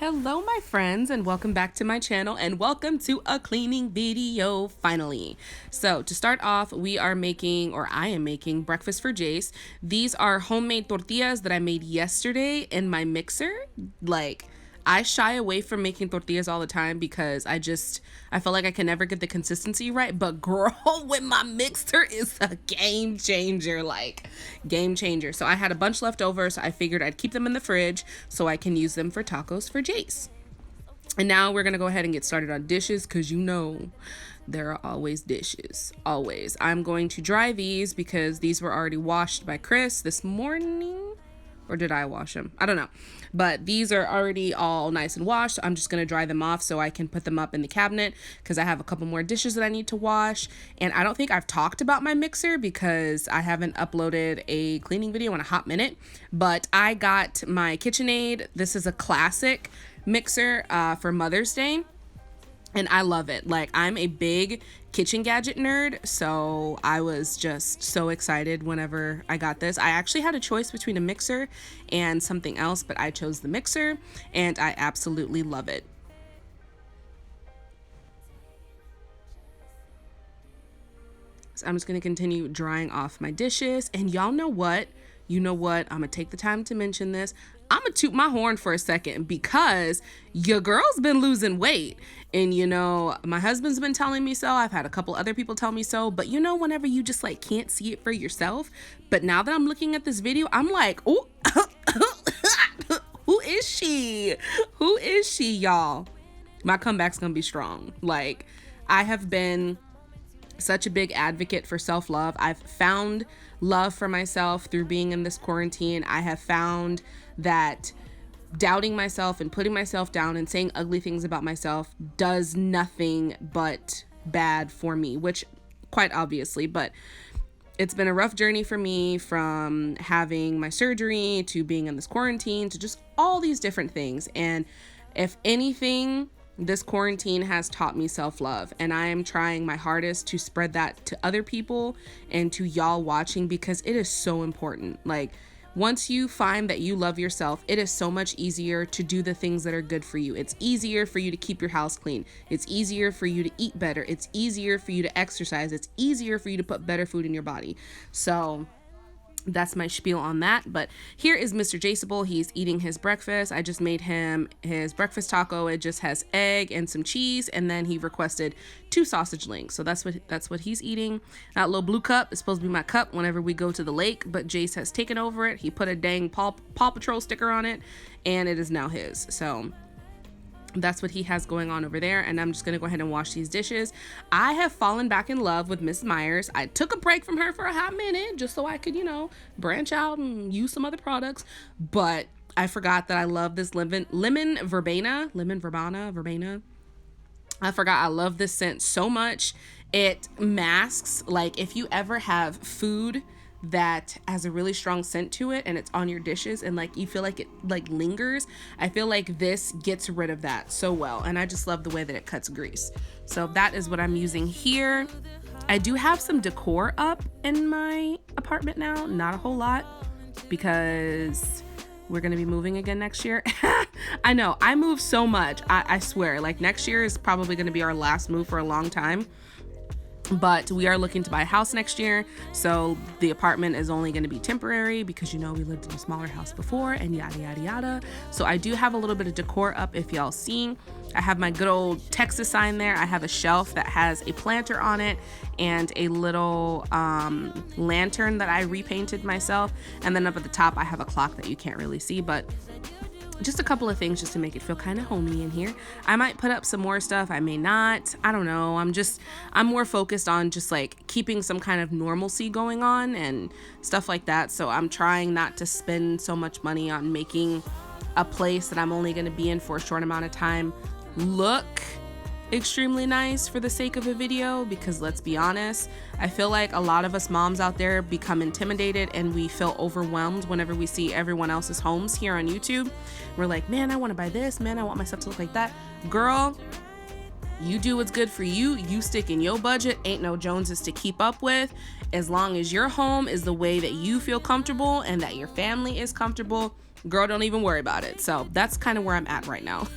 Hello my friends, and welcome back to my channel, and welcome to a cleaning video finally. So to start off, I am making breakfast for Jace. These are homemade tortillas that I made yesterday in my mixer. I shy away from making tortillas all the time because I feel like I can never get the consistency right, but girl, with my mixer is a game changer, game changer. So I had a bunch left over, so I figured I'd keep them in the fridge so I can use them for tacos for Jace. And now we're gonna go ahead and get started on dishes, because you know there are always dishes, always. I'm going to dry these because these were already washed by Chris this morning. Or did I wash them? I don't know. But these are already all nice and washed. I'm just going to dry them off so I can put them up in the cabinet because I have a couple more dishes that I need to wash. And I don't think I've talked about my mixer because I haven't uploaded a cleaning video in a hot minute. But I got my KitchenAid. This is a classic mixer for Mother's Day. And I love it. I'm a big kitchen gadget nerd, so I was just so excited whenever I got this. I actually had a choice between a mixer and something else, but I chose the mixer, and I absolutely love it. So I'm just going to continue drying off my dishes, and y'all know what? You know what? I'm going to take the time to mention this. I'm gonna toot my horn for a second because your girl's been losing weight. And you know, my husband's been telling me so. I've had a couple other people tell me so. But you know, whenever you just can't see it for yourself. But now that I'm looking at this video, I'm like, oh, who is she? Who is she, y'all? My comeback's gonna be strong. I have been such a big advocate for self-love. I've found love for myself through being in this quarantine. I have found that doubting myself and putting myself down and saying ugly things about myself does nothing but bad for me, which quite obviously, but it's been a rough journey for me, from having my surgery to being in this quarantine to just all these different things. And if anything, this quarantine has taught me self-love, and I am trying my hardest to spread that to other people and to y'all watching, because it is so important. Once you find that you love yourself, it is so much easier to do the things that are good for you. It's easier for you to keep your house clean. It's easier for you to eat better. It's easier for you to exercise. It's easier for you to put better food in your body. So that's my spiel on that. But here is Mr. Jaceable. He's eating his breakfast. I just made him his breakfast taco. It just has egg and some cheese, and then he requested 2 sausage links. So that's what he's eating. That little blue cup is supposed to be my cup whenever we go to the lake, but Jace has taken over it. He put a dang Paw Patrol sticker on it, and it is now his. So that's what he has going on over there, and I'm just gonna go ahead and wash these dishes. I have fallen back in love with Miss Myers. I took a break from her for a hot minute just so I could, branch out and use some other products, but I forgot that I love this lemon verbena. I forgot I love this scent so much. It masks, if you ever have food that has a really strong scent to it and it's on your dishes and you feel like it lingers, I feel like this gets rid of that so well, and I just love the way that it cuts grease. So that is what I'm using here. I do have some decor up in my apartment now, not a whole lot, because we're gonna be moving again next year. I know, I move so much. I swear, next year is probably gonna be our last move for a long time. But we are looking to buy a house next year, so the apartment is only going to be temporary because we lived in a smaller house before, and yada yada yada. So I do have a little bit of decor up if y'all seen. I have my good old Texas sign there. I have a shelf that has a planter on it and a little lantern that I repainted myself, and then up at the top I have a clock that you can't really see, but just a couple of things just to make it feel kind of homey in here. I might put up some more stuff, I may not, I don't know. I'm more focused on just keeping some kind of normalcy going on and stuff like that. So I'm trying not to spend so much money on making a place that I'm only going to be in for a short amount of time look extremely nice for the sake of a video, because let's be honest, I feel like a lot of us moms out there become intimidated and we feel overwhelmed whenever we see everyone else's homes here on YouTube. We're like, man, I want to buy this, man, I want my stuff to look like that. Girl, You do what's good for you. You stick in your budget. Ain't no Joneses to keep up with. As long as your home is the way that you feel comfortable and that your family is comfortable, girl, don't even worry about it. So that's kind of where I'm at right now.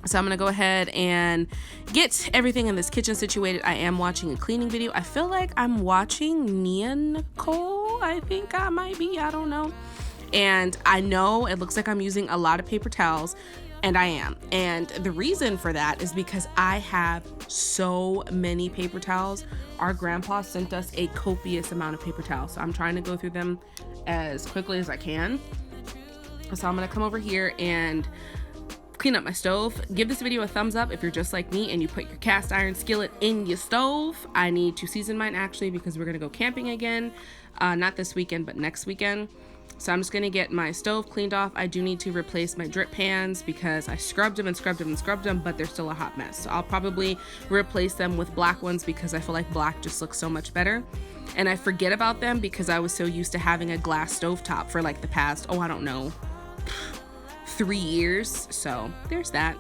So I'm going to go ahead and get everything in this kitchen situated. I am watching a cleaning video. I feel like I'm watching Nia Nicole. I think I might be. I don't know. And I know it looks like I'm using a lot of paper towels, and I am. And the reason for that is because I have so many paper towels. Our grandpa sent us a copious amount of paper towels. So I'm trying to go through them as quickly as I can. So I'm going to come over here and clean up my stove. Give this video a thumbs up if you're just like me and you put your cast iron skillet in your stove. I need to season mine actually because we're gonna go camping again. Not this weekend, but next weekend. So I'm just gonna get my stove cleaned off. I do need to replace my drip pans because I scrubbed them and scrubbed them and scrubbed them, but they're still a hot mess. So I'll probably replace them with black ones because I feel like black just looks so much better. And I forget about them because I was so used to having a glass stovetop for like the past, I don't know, 3 years. So there's that.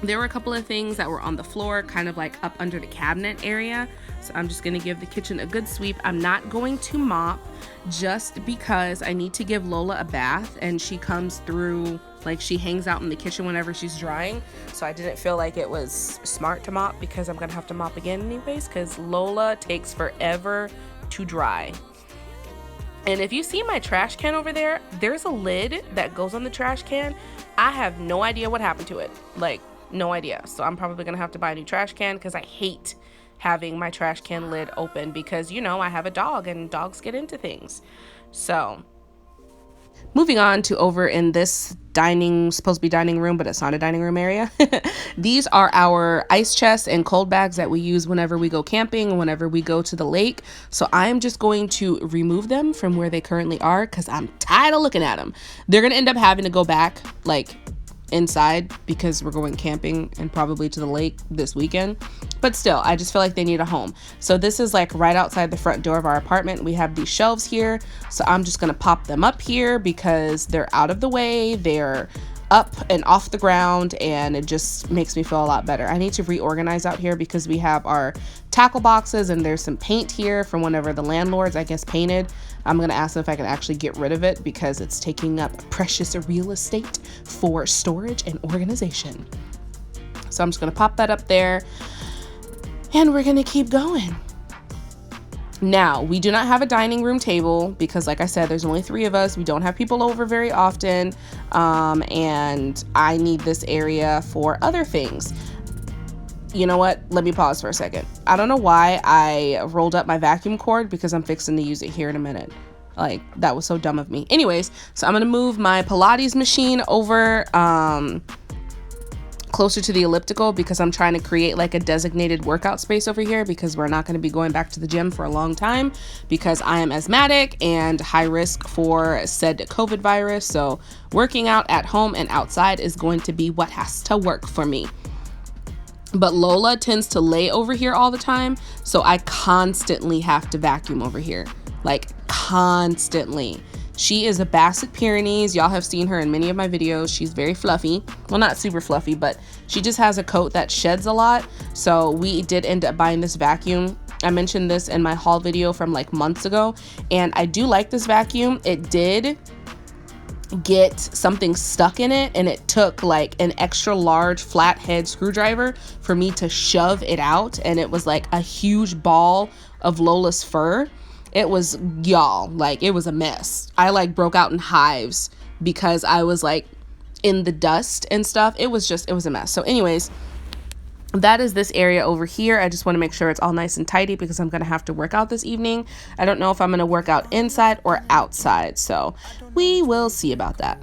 There were a couple of things that were on the floor, kind of like up under the cabinet area. So I'm just gonna give the kitchen a good sweep. I'm not going to mop just because I need to give Lola a bath, and she comes through, like she hangs out in the kitchen whenever she's drying. So I didn't feel like it was smart to mop because I'm gonna have to mop again anyways because Lola takes forever to dry. And if you see my trash can over there, there's a lid that goes on the trash can. I have no idea what happened to it. Like, no idea. So I'm probably gonna have to buy a new trash can because I hate having my trash can lid open because, you know, I have a dog and dogs get into things. So moving on to over in this supposed to be dining room, but it's not a dining room area. These are our ice chests and cold bags that we use whenever we go camping, whenever we go to the lake. So I'm just going to remove them from where they currently are because I'm tired of looking at them. They're going to end up having to go back like inside because we're going camping and probably to the lake this weekend. But still, I just feel like they need a home. So this is like right outside the front door of our apartment. We have these shelves here. So I'm just going to pop them up here because they're out of the way. They're up and off the ground, and it just makes me feel a lot better. I need to reorganize out here because we have our tackle boxes and there's some paint here from whenever the landlords, I guess, painted. I'm going to ask them if I can actually get rid of it because it's taking up precious real estate for storage and organization. So I'm just going to pop that up there and we're going to keep going. Now, we do not have a dining room table because, like I said, there's only 3 of us. We don't have people over very often, and I need this area for other things. You know what? Let me pause for a second. I don't know why I rolled up my vacuum cord because I'm fixing to use it here in a minute. Like, that was so dumb of me. Anyways, so I'm going to move my Pilates machine over closer to the elliptical because I'm trying to create like a designated workout space over here because we're not going to be going back to the gym for a long time because I am asthmatic and high risk for said COVID virus. So working out at home and outside is going to be what has to work for me. But Lola tends to lay over here all the time, so I constantly have to vacuum over here, like constantly. She is a Basset Pyrenees. Y'all have seen her in many of my videos. She's very fluffy. Well, not super fluffy, but she just has a coat that sheds a lot. So we did end up buying this vacuum. I mentioned this in my haul video from like months ago, and I do like this vacuum. It did get something stuck in it, and it took like an extra large flathead screwdriver for me to shove it out, and it was like a huge ball of Lola's fur. It was, y'all, like, it was a mess. I like broke out in hives because I was like in the dust and stuff. It was a mess. So anyways, that is this area over here. I just want to make sure it's all nice and tidy because I'm going to have to work out this evening. I don't know if I'm going to work out inside or outside, so we will see about that.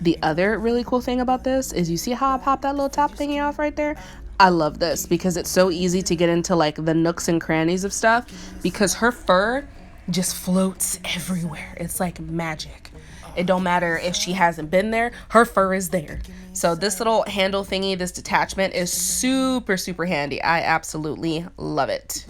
The other really cool thing about this is you see how I popped that little top thingy off right there? I love this because it's so easy to get into like the nooks and crannies of stuff because her fur just floats everywhere. It's like magic. It don't matter if she hasn't been there, her fur is there. So this little handle thingy, this detachment is super, super handy. I absolutely love it.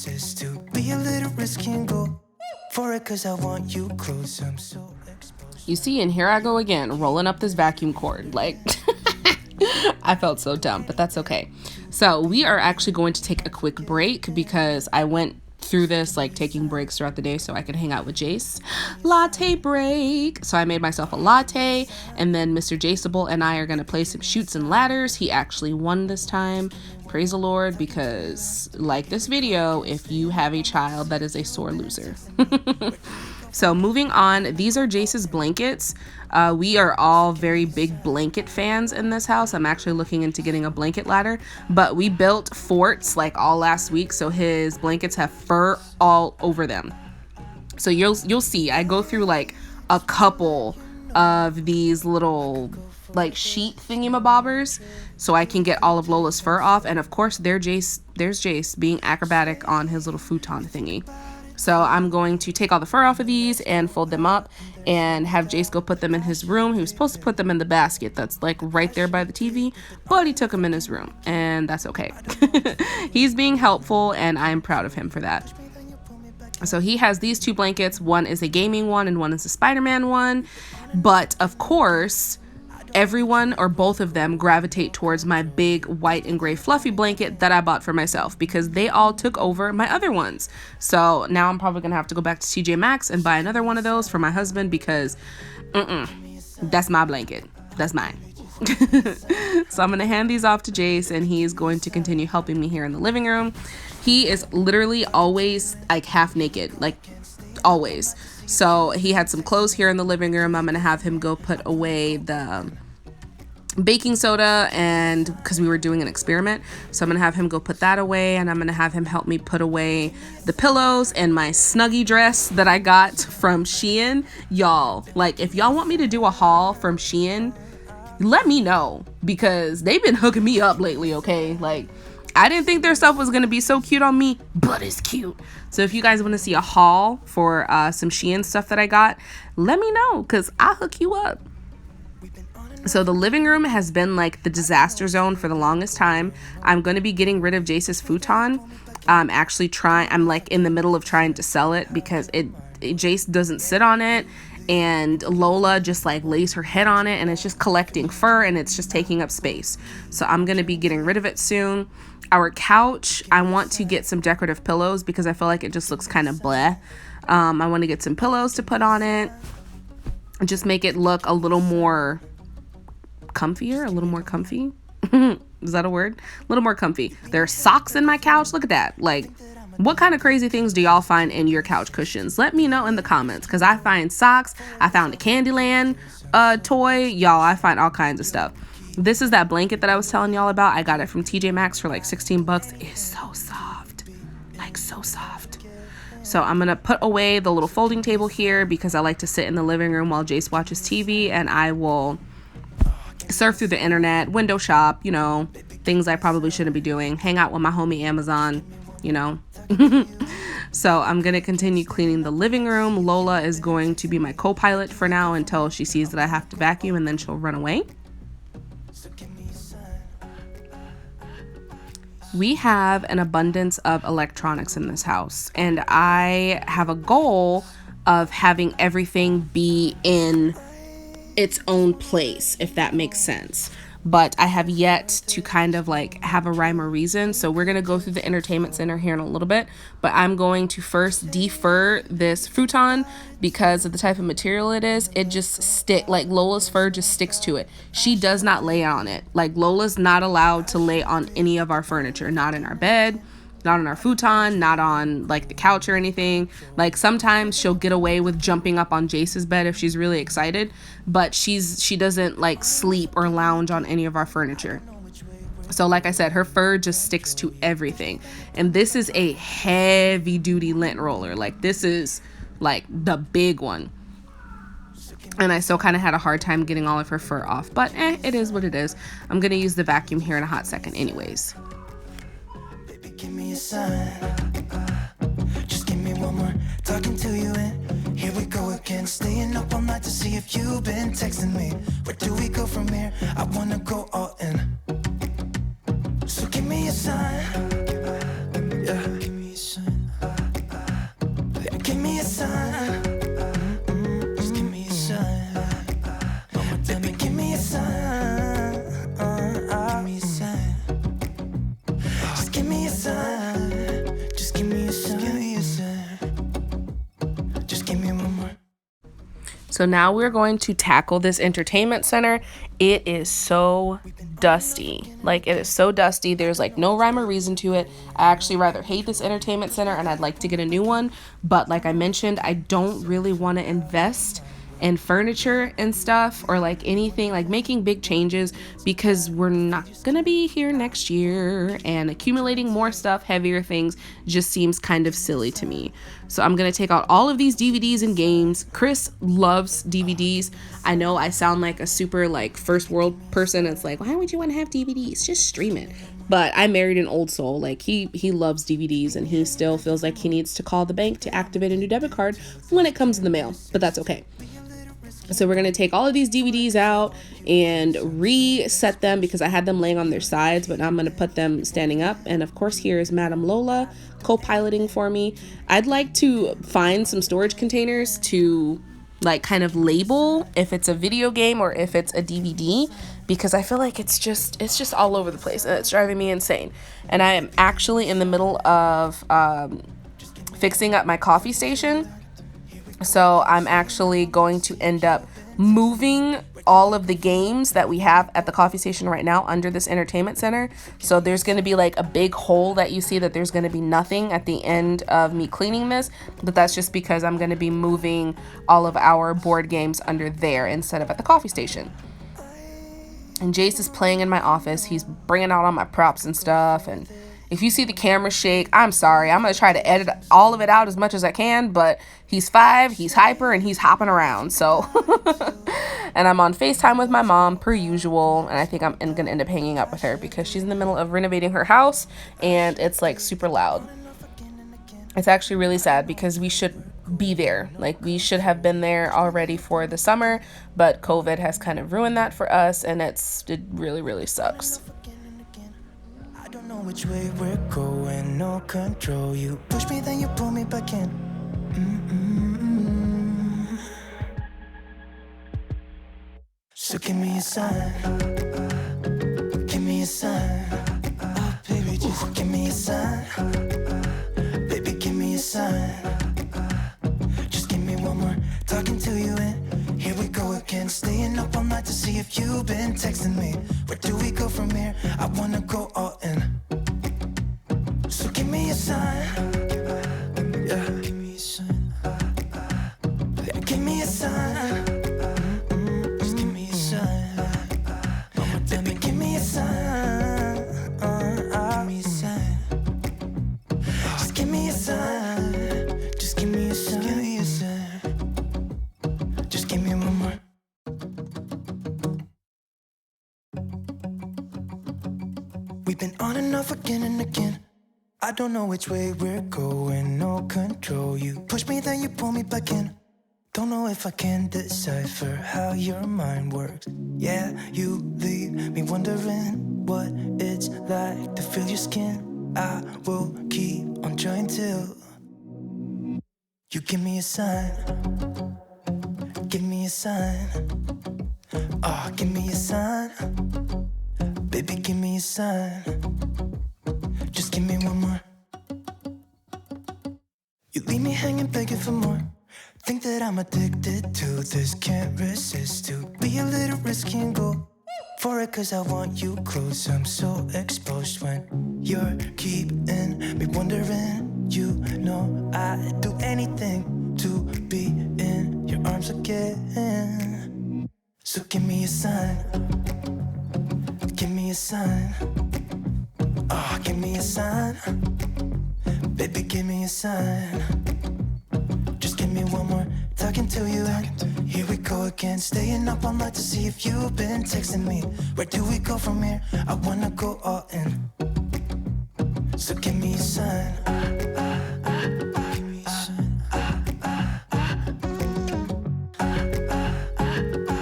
chances to be a little risky and go for it, cause I want you close. I'm so exposed. You see, and here I go again, rolling up this vacuum cord. Like, I felt so dumb, but that's okay. So we are actually going to take a quick break because I went through this, like taking breaks throughout the day so I could hang out with Jace. Latte break. So I made myself a latte, and then Mr. Jaceable and I are going to play some Chutes and Ladders. He actually won this time. Praise the Lord, because like this video, if you have a child that is a sore loser. So moving on, these are Jace's blankets. We are all very big blanket fans in this house. I'm actually looking into getting a blanket ladder, but we built forts like all last week, so his blankets have fur all over them. So you'll see, I go through like a couple of these little like sheet thingamabobbers so I can get all of Lola's fur off. And of course, there's Jace being acrobatic on his little futon thingy. So I'm going to take all the fur off of these and fold them up and have Jace go put them in his room. He was supposed to put them in the basket that's like right there by the TV, but he took them in his room, and that's okay. He's being helpful, and I'm proud of him for that. So he has these two blankets. One is a gaming one and one is a Spider-Man one. But of course, everyone or both of them gravitate towards my big white and gray fluffy blanket that I bought for myself because they all took over my other ones. So now I'm probably gonna have to go back to TJ Maxx and buy another one of those for my husband because that's my blanket. That's mine. So I'm gonna hand these off to Jace, and he's going to continue helping me here in the living room. He is literally always like half naked, like always. So he had some clothes here in the living room. I'm gonna have him go put away the baking soda, and because we were doing an experiment, so I'm gonna have him go put that away, and I'm gonna have him help me put away the pillows and my Snuggie dress that I got from Shein. Y'all, like, if y'all want me to do a haul from Shein, let me know, because they've been hooking me up lately. Okay, like, I didn't think their stuff was gonna be so cute on me, but it's cute. So if you guys want to see a haul for some Shein stuff that I got, let me know, because I'll hook you up. So the living room has been like the disaster zone for the longest time. I'm going to be getting rid of Jace's futon. I'm like in the middle of trying to sell it because Jace doesn't sit on it, and Lola just like lays her head on it, and it's just collecting fur, and it's just taking up space. So I'm going to be getting rid of it soon. Our couch, I want to get some decorative pillows because I feel like it just looks kind of bleh. I want to get some pillows to put on it and just make it look a little more comfier, a little more comfy. Is that a word? A little more comfy. There are socks in my couch. Look at that. Like, what kind of crazy things do y'all find in your couch cushions? Let me know in the comments, because I find socks. I found a Candyland toy. Y'all, I find all kinds of stuff. This is that blanket that I was telling y'all about. I got it from TJ Maxx for like $16. It's so soft. Like, so soft. So I'm going to put away the little folding table here because I like to sit in the living room while Jace watches TV, and I will surf through the internet, window shop, you know, things I probably shouldn't be doing, hang out with my homie Amazon, you know. So I'm going to continue cleaning the living room. Lola is going to be my co-pilot for now until she sees that I have to vacuum, and then she'll run away. We have an abundance of electronics in this house, and I have a goal of having everything be in its own place, if that makes sense. But I have yet to kind of like have a rhyme or reason. So we're going to go through the entertainment center here in a little bit, but I'm going to first defur this futon because of the type of material it is. It just like Lola's fur just sticks to it. She does not lay on it. Like, Lola's not allowed to lay on any of our furniture, not in our bed, not on our futon, not on like the couch or anything. Like, sometimes she'll get away with jumping up on Jace's bed if she's really excited, but she doesn't like sleep or lounge on any of our furniture. So like I said, her fur just sticks to everything. And this is a heavy duty lint roller. Like, this is like the big one. And I still kind of had a hard time getting all of her fur off, but it is what it is. I'm gonna use the vacuum here in a hot second anyways. Give me a sign, just give me one more talking to you, and here we go again, staying up all night to see if you've been texting me. Where do we go from here? I wanna go all in, so give me a sign, yeah. Give me a sign. So now we're going to tackle this entertainment center. It is so dusty. Like, it is so dusty. There's like no rhyme or reason to it. I actually rather hate this entertainment center and I'd like to get a new one. But like I mentioned, I don't really want to invest in furniture and stuff, or like anything like making big changes, because we're not gonna be here next year, and accumulating more stuff, heavier things, just seems kind of silly to me. So I'm gonna take out all of these DVDs and games. Chris loves DVDs. I know I sound like a super like first world person. It's like, why would you want to have DVDs? Just stream it. But I married an old soul. Like, he loves DVDs, and he still feels like he needs to call the bank to activate a new debit card when it comes in the mail. But that's okay. So we're going to take all of these DVDs out and reset them, because I had them laying on their sides, but now I'm going to put them standing up. And of course, here is Madam Lola co-piloting for me. I'd like to find some storage containers to like kind of label if it's a video game or if it's a DVD, because I feel like it's just all over the place and it's driving me insane. And I am actually in the middle of fixing up my coffee station. So I'm actually going to end up moving all of the games that we have at the coffee station right now under this entertainment center. So there's going to be like a big hole that you see that there's going to be nothing at the end of me cleaning this. But that's just because I'm going to be moving all of our board games under there instead of at the coffee station. And Jace is playing in my office. He's bringing out all my props and stuff. And if you see the camera shake, I'm sorry. I'm going to try to edit all of it out as much as I can. But he's 5, he's hyper, and he's hopping around. So, and I'm on FaceTime with my mom per usual. And I think I'm going to end up hanging up with her because she's in the middle of renovating her house. And it's like super loud. It's actually really sad because we should be there. Like, we should have been there already for the summer. But COVID has kind of ruined that for us. And it really, really sucks. Know which way we're going, no control. You push me, then you pull me back in. So give me a sign. Give me a sign. Oh, baby, just give me a sign. Baby, give me a sign. Just give me one more talking to you, and here we go again. Staying up all night to see if you've been texting me. Where do we go from here? I wanna go all in. So give me a sign. Yeah, give me a sign. Yeah, give me a sign. Just give me a sign. Baby, give me a sign. Give me a sign. Just give me a sign. Just give me a sign. Give me a sign. Just give me one more. We've been on and off again and again. I don't know which way we're going, no control. You push me, then you pull me back in. Don't know if I can decipher how your mind works. Yeah, you leave me wondering what it's like to feel your skin. I will keep on trying till you give me a sign. Give me a sign. Oh, give me a sign. Baby, give me a sign. Just give me one more. You leave me hanging, begging for more. Think that I'm addicted to this, can't resist to be a little risky and go for it, cause I want you close. I'm so exposed when you're keeping me wondering. You know I'd do anything to be in your arms again. So give me a sign. Give me a sign. Oh, give me a sign. Baby, give me a sign. Just give me one more talking to you, and here we go again. Staying up all night to see if you've been texting me. Where do we go from here? I wanna go all in. So give me a sign. Give me a sign.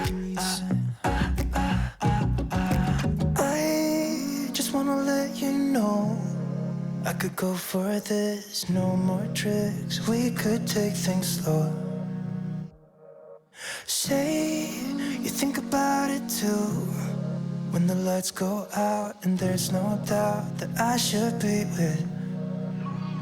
Give me a sign. I just wanna let you know I could go for this, no more tricks. We could take things slow. Say you think about it too. When the lights go out and there's no doubt that I should be with,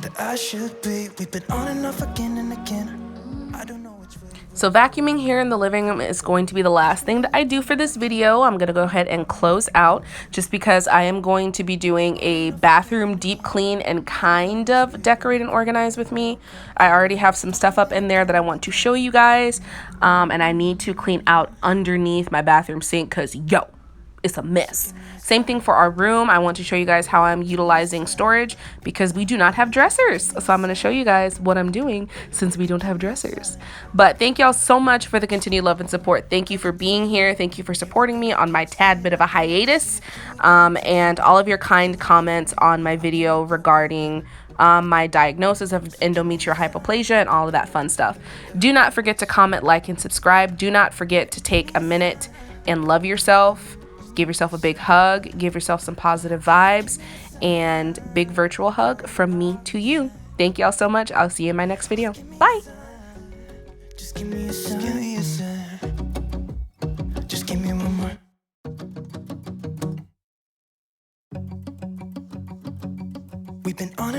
that I should be. We've been on and off again and again. I don't know which way. So vacuuming here in the living room is going to be the last thing that I do for this video. I'm going to go ahead and close out just because I am going to be doing a bathroom deep clean and kind of decorate and organize with me. I already have some stuff up in there that I want to show you guys, and I need to clean out underneath my bathroom sink because yo, it's a mess. Same thing for our room. I want to show you guys how I'm utilizing storage because we do not have dressers. So I'm going to show you guys what I'm doing since we don't have dressers. But thank y'all so much for the continued love and support. Thank you for being here. Thank you for supporting me on my tad bit of a hiatus, and all of your kind comments on my video regarding my diagnosis of endometrial hypoplasia and all of that fun stuff. Do not forget to comment, like, and subscribe. Do not forget to take a minute and love yourself. Give yourself a big hug, give yourself some positive vibes, and big virtual hug from me to you. Thank y'all so much. I'll see you in my next video. Bye. Just give me a sign. Give me a sign. Just give me one more. We've been on and